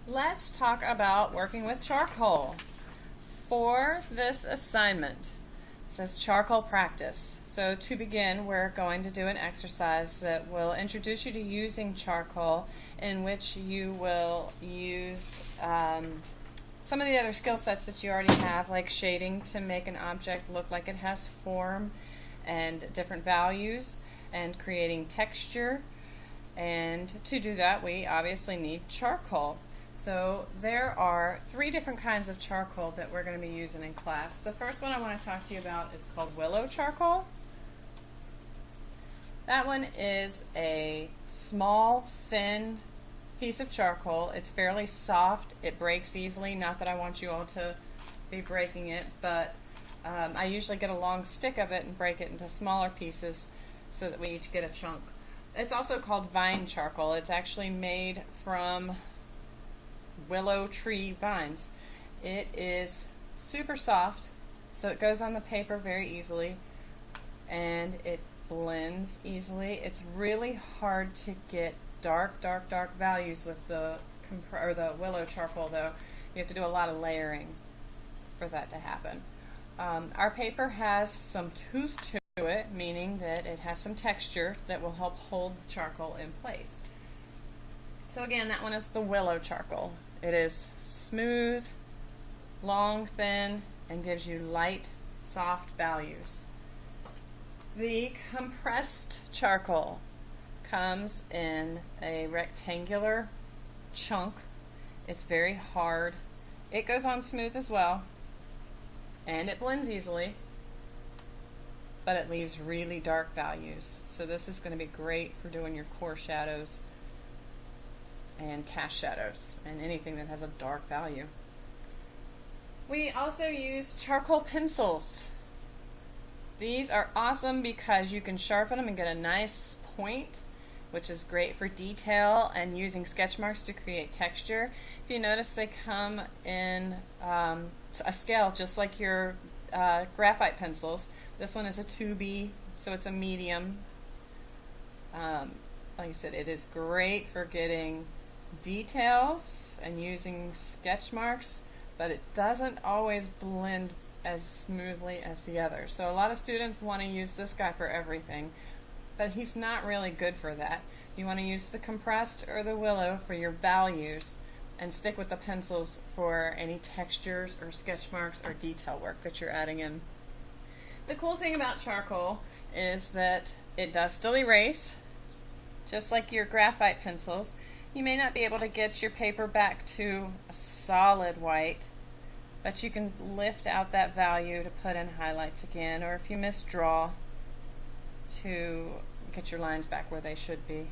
Let's talk about working with charcoal. For this assignment, it says charcoal practice. So to begin, we're going to do an exercise that will introduce you to using charcoal, in which you will use some of the other skill sets that you already have, like shading to make an object look like it has form and different values, and creating texture. And to do that, we obviously need charcoal. So there are 3 different kinds of charcoal that we're going to be using in class. The first one I want to talk to you about is called willow charcoal. That one is a small, thin piece of charcoal. It's fairly soft. It breaks easily. Not that I want you all to be breaking it, but I usually get a long stick of it and break it into smaller pieces so that we each get a chunk. It's also called vine charcoal. It's actually made from willow tree vines. It is super soft, so it goes on the paper very easily, and it blends easily. It's really hard to get dark values with the willow charcoal, though. You have to do a lot of layering for that to happen. Our paper has some tooth to it, meaning that it has some texture that will help hold the charcoal in place. So again, that one is the willow charcoal. It is smooth, long, thin, and gives you light, soft values. The compressed charcoal comes in a rectangular chunk. It's very hard. It goes on smooth as well, and it blends easily, but it leaves really dark values. So this is going to be great for doing your core shadows and cast shadows and anything that has a dark value. We also use charcoal pencils. These are awesome because you can sharpen them and get a nice point, which is great for detail and using sketch marks to create texture. If you notice, they come in a scale just like your graphite pencils. This one is a 2B, so it's a medium. Like I said, it is great for getting details and using sketch marks, but it doesn't always blend as smoothly as the others. So a lot of students want to use this guy for everything, but he's not really good for that. You want to use the compressed or the willow for your values, and stick with the pencils for any textures or sketch marks or detail work that you're adding in. The cool thing about charcoal is that it does still erase, just like your graphite pencils. You may not be able to get your paper back to a solid white, but you can lift out that value to put in highlights again, or if you misdraw, to get your lines back where they should be.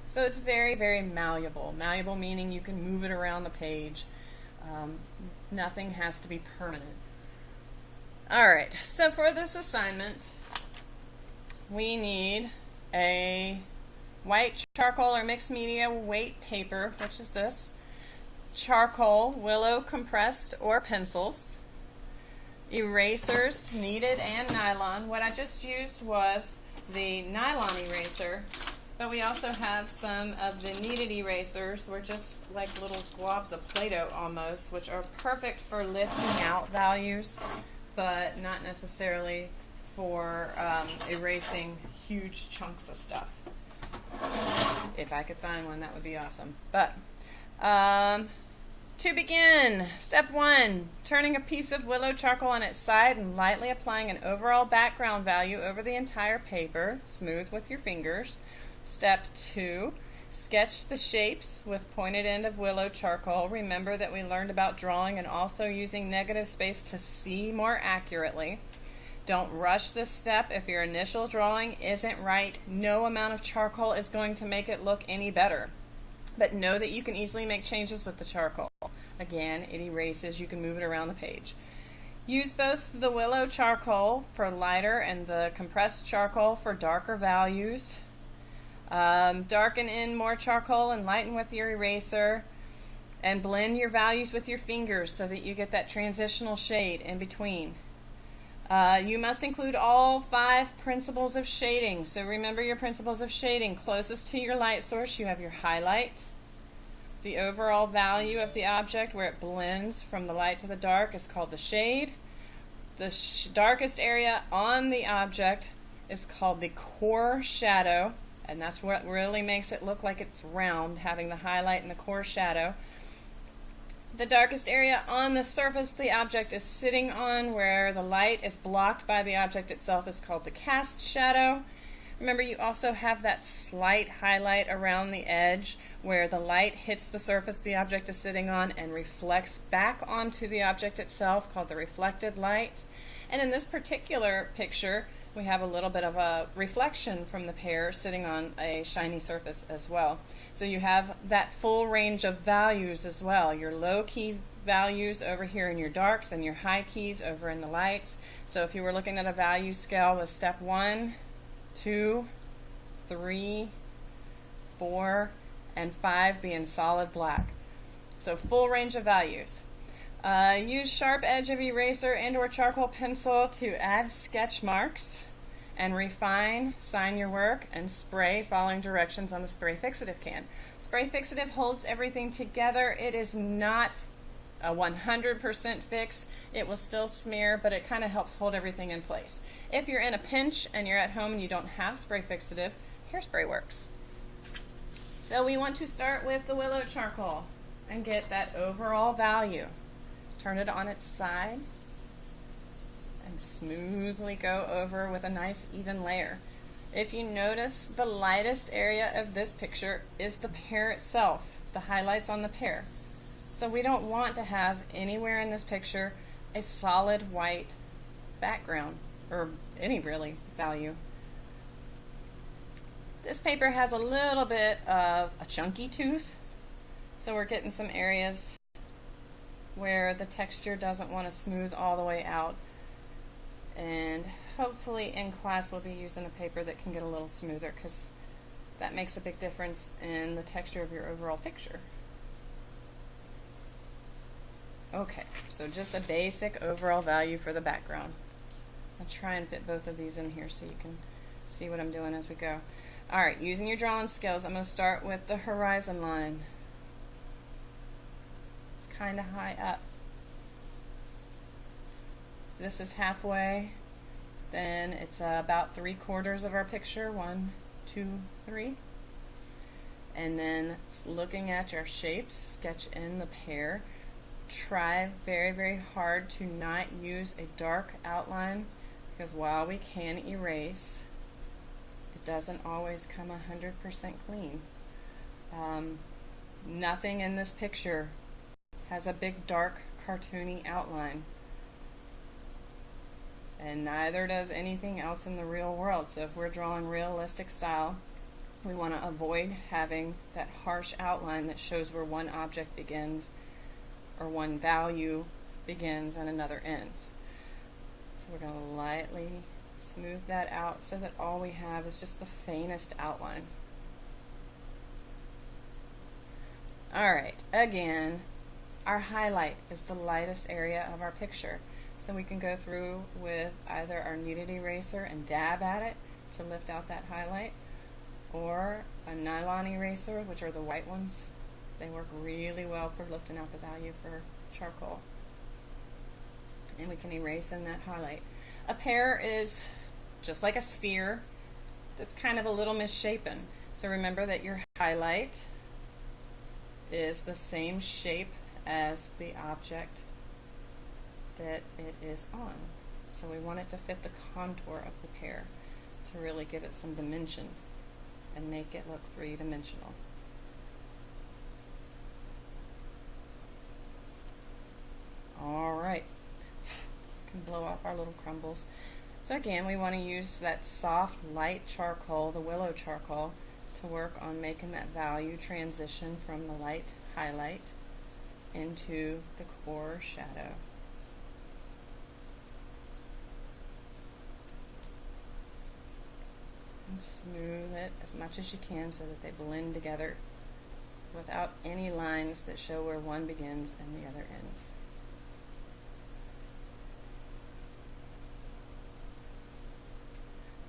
So it's very, very malleable. Malleable meaning you can move it around the page. Nothing has to be permanent. Alright, so for this assignment, we need a white charcoal or mixed media weight paper, which is this, charcoal, willow compressed or pencils, erasers, kneaded and nylon. What I just used was the nylon eraser, but we also have some of the kneaded erasers. We're just like little globs of Play-Doh almost, which are perfect for lifting out values, but not necessarily for erasing huge chunks of stuff. If I could find one, that would be awesome. But to begin, step 1, turning a piece of willow charcoal on its side and lightly applying an overall background value over the entire paper, smooth with your fingers. Step 2, sketch the shapes with pointed end of willow charcoal. Remember that we learned about drawing and also using negative space to see more accurately. Don't rush this step. If your initial drawing isn't right, no amount of charcoal is going to make it look any better. But know that you can easily make changes with the charcoal. Again, it erases. You can move it around the page. Use both the willow charcoal for lighter and the compressed charcoal for darker values. Darken in more charcoal and lighten with your eraser. And blend your values with your fingers so that you get that transitional shade in between. You must include all 5 principles of shading. So remember your principles of shading. Closest to your light source, you have your highlight. The overall value of the object where it blends from the light to the dark is called the shade. The darkest area on the object is called the core shadow, and that's what really makes it look like it's round, having the highlight and the core shadow. The darkest area on the surface the object is sitting on, where the light is blocked by the object itself, is called the cast shadow. Remember, you also have that slight highlight around the edge where the light hits the surface the object is sitting on and reflects back onto the object itself, called the reflected light. And in this particular picture, we have a little bit of a reflection from the pear sitting on a shiny surface as well. So you have that full range of values as well. Your low key values over here in your darks and your high keys over in the lights. So if you were looking at a value scale with step 1, 2, 3, 4, and 5 being solid black. So full range of values. Use sharp edge of eraser and or charcoal pencil to add sketch marks and refine, sign your work, and spray following directions on the spray fixative can. Spray fixative holds everything together. It is not a 100% fix. It will still smear, but it kind of helps hold everything in place. If you're in a pinch and you're at home and you don't have spray fixative, hairspray works. So we want to start with the willow charcoal and get that overall value. Turn it on its side and smoothly go over with a nice even layer. If you notice, the lightest area of this picture is the pear itself, the highlights on the pear. So we don't want to have anywhere in this picture a solid white background, or any really value. This paper has a little bit of a chunky tooth, so we're getting some areas where the texture doesn't want to smooth all the way out. And hopefully in class we'll be using a paper that can get a little smoother, because that makes a big difference in the texture of your overall picture. Okay, so just a basic overall value for the background. I'll try and fit both of these in here so you can see what I'm doing as we go. Alright, using your drawing skills, I'm going to start with the horizon line. It's kind of high up. This is halfway, then it's about 3/4 of our picture, 1, 2, 3. And then looking at your shapes, sketch in the pear. Try very, very hard to not use a dark outline, because while we can erase, it doesn't always come 100% clean. Nothing in this picture has a big dark cartoony outline, and neither does anything else in the real world. So if we're drawing realistic style, we want to avoid having that harsh outline that shows where one object begins or one value begins and another ends. So we're going to lightly smooth that out so that all we have is just the faintest outline. Alright, again, our highlight is the lightest area of our picture. So we can go through with either our kneaded eraser and dab at it to lift out that highlight, or a nylon eraser, which are the white ones. They work really well for lifting out the value for charcoal. And we can erase in that highlight. A pear is just like a sphere that's kind of a little misshapen. So remember that your highlight is the same shape as the object that it is on. So we want it to fit the contour of the pear to really give it some dimension and make it look three-dimensional. Alright, can blow off our little crumbles. So again, we want to use that soft, light charcoal, the willow charcoal, to work on making that value transition from the light highlight into the core shadow. And smooth it as much as you can so that they blend together without any lines that show where one begins and the other ends.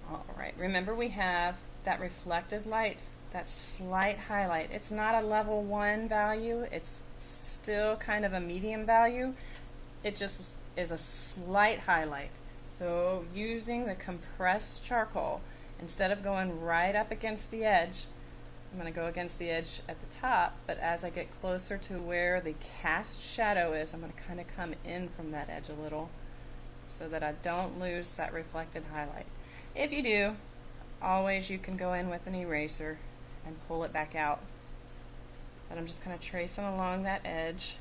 Alright, remember we have that reflected light that slight highlight. It's not a level 1 value, it's still kind of a medium value. It just is a slight highlight. So using the compressed charcoal, instead of going right up against the edge, I'm going to go against the edge at the top, but as I get closer to where the cast shadow is, I'm going to kind of come in from that edge a little so that I don't lose that reflected highlight. If you do, always you can go in with an eraser and pull it back out. But I'm just kind of tracing along that edge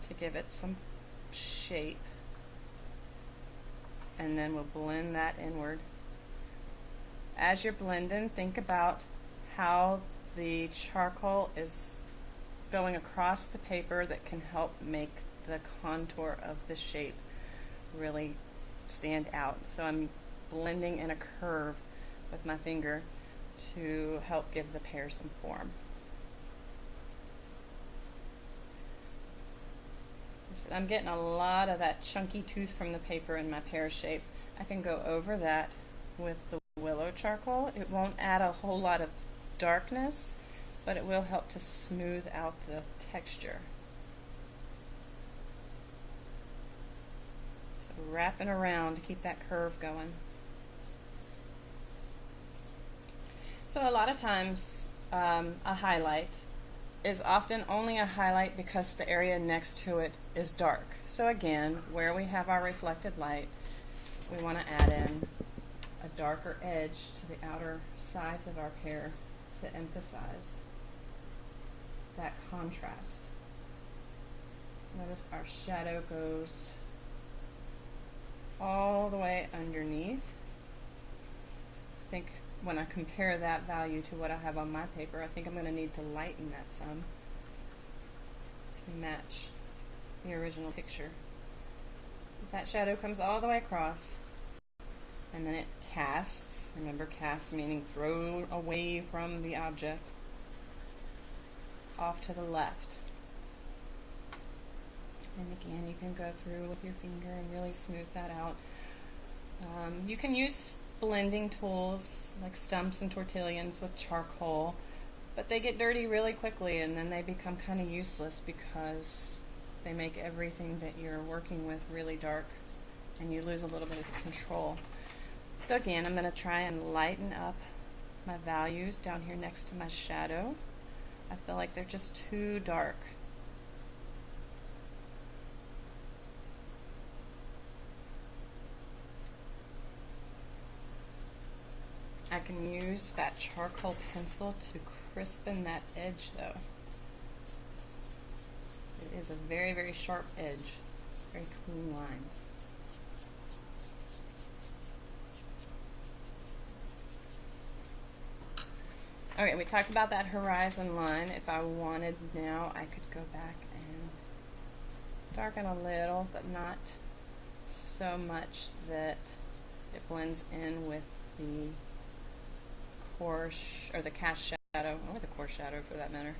to give it some shape. And then we'll blend that inward. As you're blending, think about how the charcoal is going across the paper that can help make the contour of the shape really stand out. So I'm blending in a curve with my finger to help give the pear some form. I'm getting a lot of that chunky tooth from the paper in my pear shape. I can go over that with the willow charcoal. It won't add a whole lot of darkness, but it will help to smooth out the texture. So wrapping around to keep that curve going. So a lot of times a highlight is often only a highlight because the area next to it is dark. So again, where we have our reflected light, we want to add in a darker edge to the outer sides of our pear to emphasize that contrast. Notice our shadow goes all the way underneath. I think when I compare that value to what I have on my paper, I think I'm going to need to lighten that some to match the original picture. That shadow comes all the way across, and then it casts. Remember, cast meaning throw away from the object, off to the left. And again, you can go through with your finger and really smooth that out. You can use blending tools like stumps and tortillions with charcoal, but they get dirty really quickly and then they become kind of useless because they make everything that you're working with really dark and you lose a little bit of control. So again, I'm going to try and lighten up my values down here next to my shadow. I feel like they're just too dark. I can use that charcoal pencil to crispen that edge though. It is a very, very sharp edge, very clean lines. Okay, we talked about that horizon line. If I wanted now, I could go back and darken a little, but not so much that it blends in with the or the cast shadow, or the core shadow for that matter.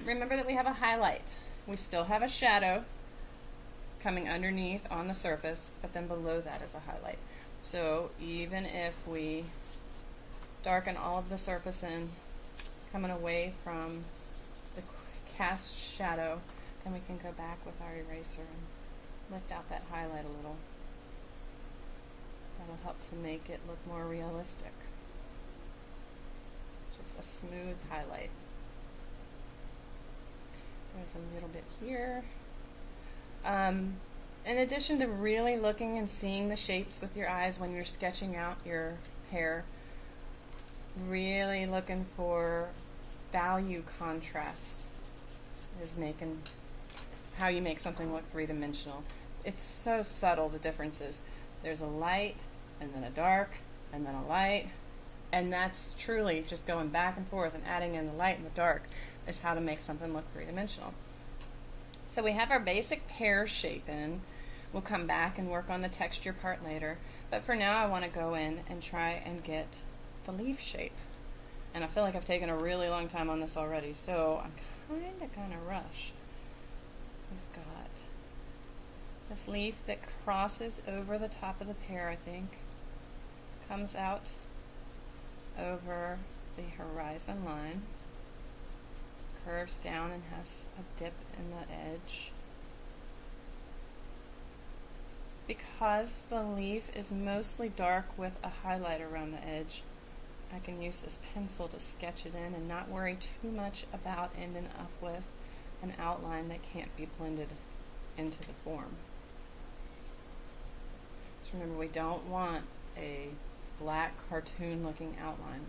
Remember that we have a highlight. We still have a shadow coming underneath on the surface, but then below that is a highlight. So even if we darken all of the surface in, coming away from the cast shadow, then we can go back with our eraser and lift out that highlight a little. That'll help to make it look more realistic. Just a smooth highlight. There's a little bit here. In addition to really looking and seeing the shapes with your eyes when you're sketching out your hair, really looking for value contrast is making how you make something look three-dimensional. It's so subtle, the differences. There's a light, and then a dark, and then a light, and that's truly just going back and forth and adding in the light and the dark is how to make something look three-dimensional. So we have our basic pear shape in. We'll come back and work on the texture part later, but for now I want to go in and try and get the leaf shape. And I feel like I've taken a really long time on this already, so I'm kind of going to rush. We've got this leaf that crosses over the top of the pear, I think. Comes out over the horizon line, curves down and has a dip in the edge. Because the leaf is mostly dark with a highlight around the edge, I can use this pencil to sketch it in and not worry too much about ending up with an outline that can't be blended into the form. Just remember, we don't want a black cartoon looking outline.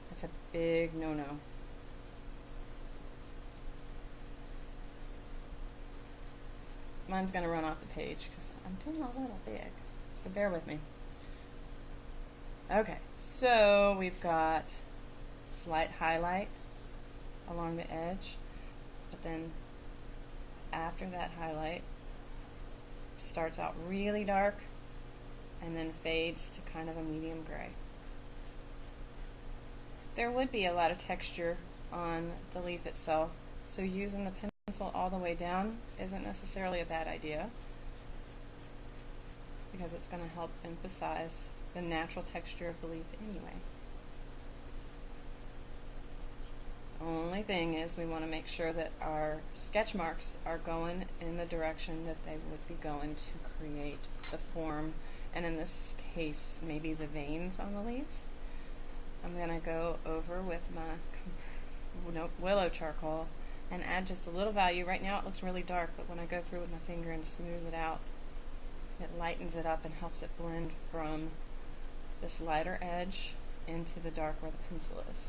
That's a big no-no. Mine's going to run off the page because I'm doing a little big, so bear with me. Okay, so we've got slight highlight along the edge, but then after that highlight starts out really dark and then fades to kind of a medium gray. There would be a lot of texture on the leaf itself, so using the pencil all the way down isn't necessarily a bad idea because it's going to help emphasize the natural texture of the leaf anyway. Only thing is we want to make sure that our sketch marks are going in the direction that they would be going to create the form, and in this case maybe the veins on the leaves. I'm going to go over with my willow charcoal and add just a little value. Right now it looks really dark, but when I go through with my finger and smooth it out, it lightens it up and helps it blend from this lighter edge into the dark where the pencil is.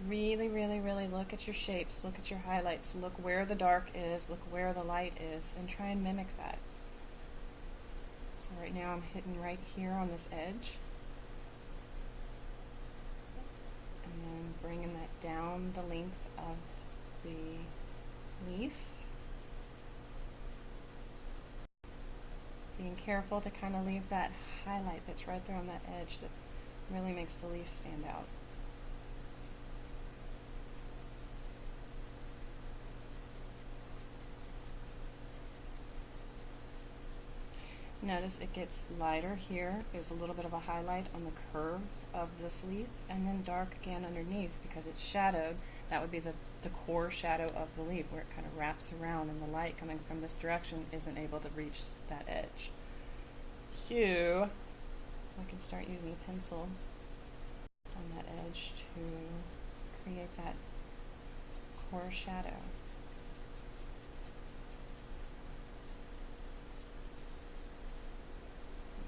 Really, really, really look at your shapes, look at your highlights, look where the dark is, look where the light is, and try and mimic that. So right now I'm hitting right here on this edge, and then bringing that down the length of the leaf. Being careful to kind of leave that highlight that's right there on that edge that really makes the leaf stand out. Notice it gets lighter here. There's a little bit of a highlight on the curve of this leaf, and then dark again underneath because it's shadowed. That would be the core shadow of the leaf where it kind of wraps around and the light coming from this direction isn't able to reach that edge. So I can start using the pencil on that edge to create that core shadow.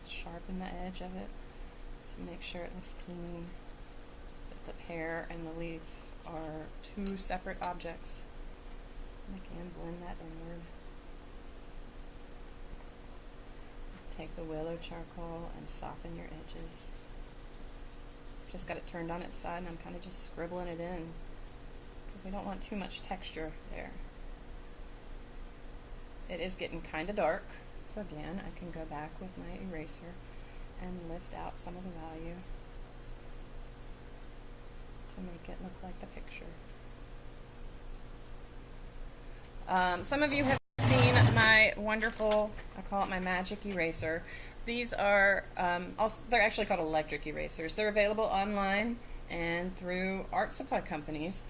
Sharpen the edge of it to make sure it looks clean, that the pear and the leaf are two separate objects. And again, blend that inward. Take the willow charcoal and soften your edges. Just got it turned on its side and I'm kind of just scribbling it in because we don't want too much texture there. It is getting kind of dark. So again, I can go back with my eraser and lift out some of the value to make it look like the picture. Some of you have seen my wonderful, I call it my magic eraser. These are, they're actually called electric erasers. They're available online and through art supply companies.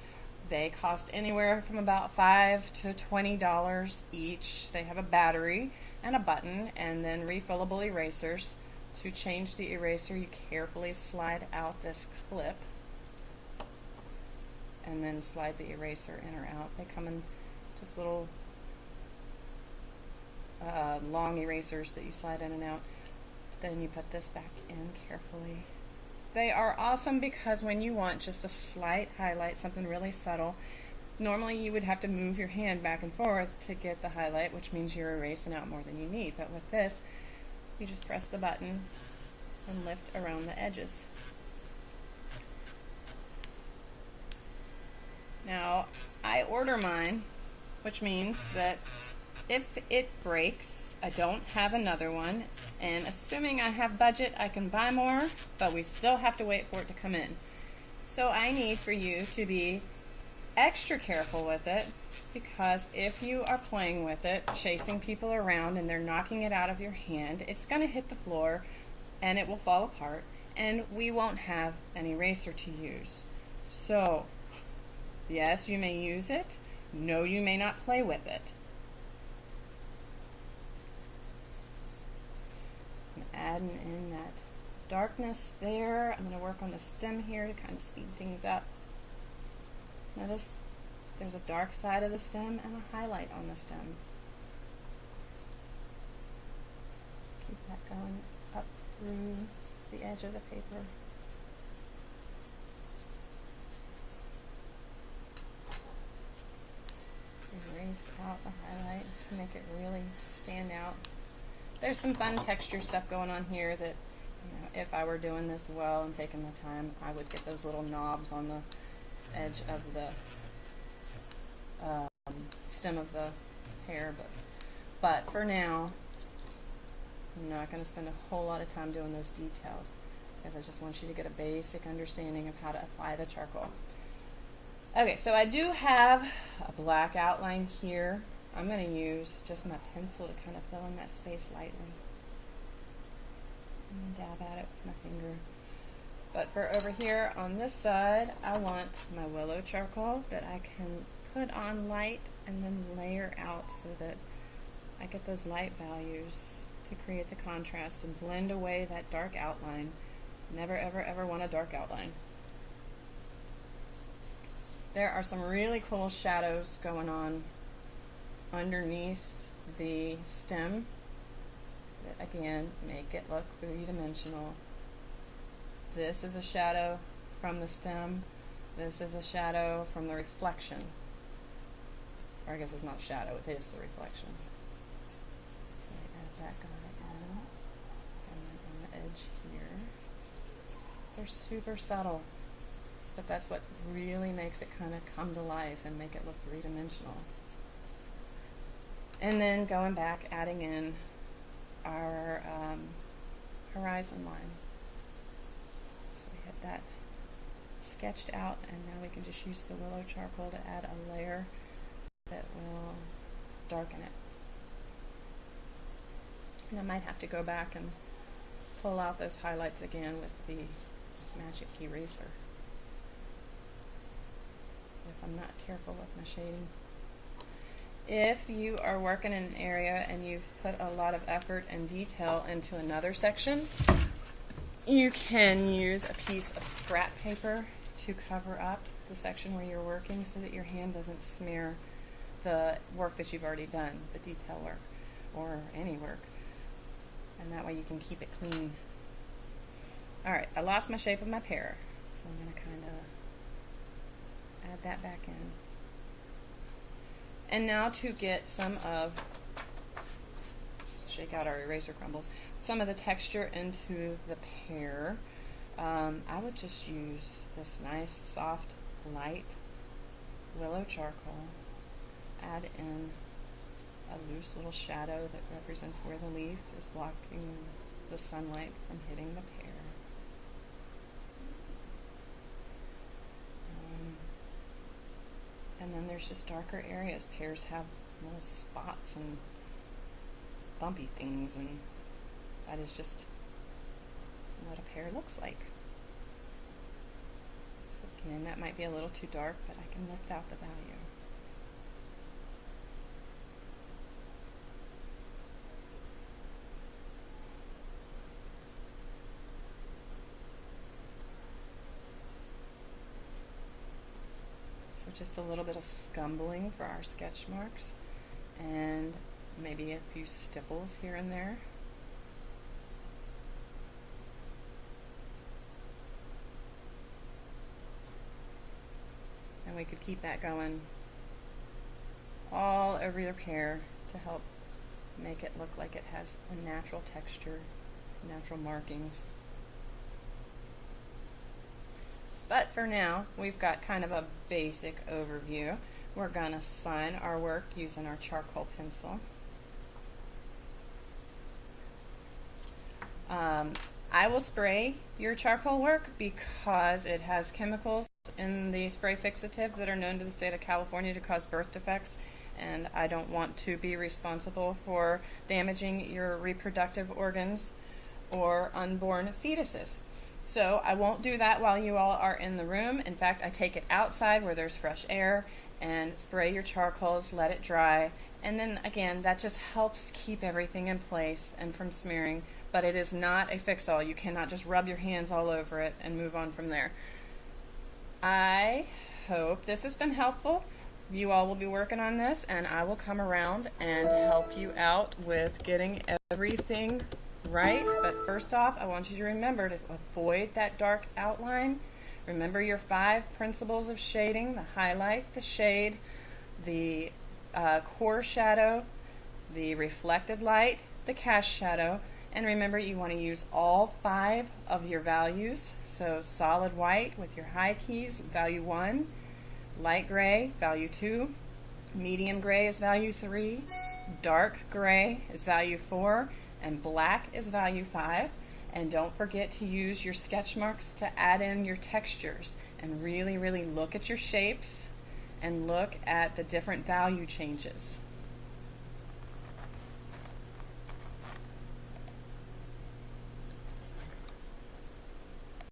They cost anywhere from about $5 to $20 each. They have a battery and a button, and then refillable erasers. To change the eraser, you carefully slide out this clip and then slide the eraser in or out. They come in just little long erasers that you slide in and out. Then you put this back in carefully. They are awesome because when you want just a slight highlight, something really subtle, normally you would have to move your hand back and forth to get the highlight, which means you're erasing out more than you need. But with this, you just press the button and lift around the edges. Now, I order mine, which means that if it breaks, I don't have another one, and assuming I have budget, I can buy more, but we still have to wait for it to come in. So I need for you to be extra careful with it, because if you are playing with it, chasing people around and they're knocking it out of your hand, it's going to hit the floor and it will fall apart, and we won't have an eraser to use. So, yes, you may use it. No, you may not play with it. I'm adding in that darkness there. I'm going to work on the stem here to kind of speed things up. Notice there's a dark side of the stem and a highlight on the stem. Keep that going up through the edge of the paper. Erase out the highlight to make it really stand out. There's some fun texture stuff going on here that, if I were doing this well and taking the time, I would get those little knobs on the edge of the stem of the hair. But for now, I'm not going to spend a whole lot of time doing those details because I just want you to get a basic understanding of how to apply the charcoal. Okay, so I do have a black outline here. I'm going to use just my pencil to kind of fill in that space lightly. And dab at it with my finger. But for over here on this side, I want my willow charcoal that I can put on light and then layer out so that I get those light values to create the contrast and blend away that dark outline. Never, ever, ever want a dark outline. There are some really cool shadows going on underneath the stem that, again, make it look three-dimensional. This is a shadow from the stem. This is a shadow from the reflection. Or I guess it's not shadow, it is the reflection. So I add that guy in. And then on the edge here. They're super subtle, but that's what really makes it kind of come to life and make it look three-dimensional. And then going back, adding in our horizon line. So we have that sketched out, and now we can just use the willow charcoal to add a layer that will darken it. And I might have to go back and pull out those highlights again with the magic eraser if I'm not careful with my shading. If you are working in an area and you've put a lot of effort and detail into another section, you can use a piece of scrap paper to cover up the section where you're working so that your hand doesn't smear the work that you've already done, the detail work or any work. And that way you can keep it clean. Alright, I lost my shape of my pear, so I'm going to kind of add that back in. And now to get some of, let's shake out our eraser crumbles, some of the texture into the pear, I would just use this nice, soft, light willow charcoal, add in a loose little shadow that represents where the leaf is blocking the sunlight from hitting the pear. And then there's just darker areas. Pears have little spots and bumpy things, and that is just what a pear looks like. So again, that might be a little too dark, but I can lift out the value. So just a little bit of scumbling for our sketch marks, and maybe a few stipples here and there. And we could keep that going all over your pear to help make it look like it has a natural texture, natural markings. But for now, we've got kind of a basic overview. We're going to sign our work using our charcoal pencil. I will spray your charcoal work because it has chemicals in the spray fixative that are known to the state of California to cause birth defects, and I don't want to be responsible for damaging your reproductive organs. or unborn fetuses. So I won't do that while you all are in the room. In fact, I take it outside where there's fresh air and spray your charcoals, let it dry, and then again, that just helps keep everything in place and from smearing, but it is not a fix-all. You cannot just rub your hands all over it and move on from there. I hope this has been helpful. You all will be working on this, and I will come around and help you out with getting everything right. But first off, I want you to remember to avoid that dark outline. Remember your 5 principles of shading: the highlight, the shade, the core shadow, the reflected light, the cast shadow. And remember, you want to use all 5 of your values. So solid white with your high keys, value 1, light gray, value 2, medium gray is value 3, dark gray is value 4, and black is value 5. And don't forget to use your sketch marks to add in your textures, and really, really look at your shapes and look at the different value changes.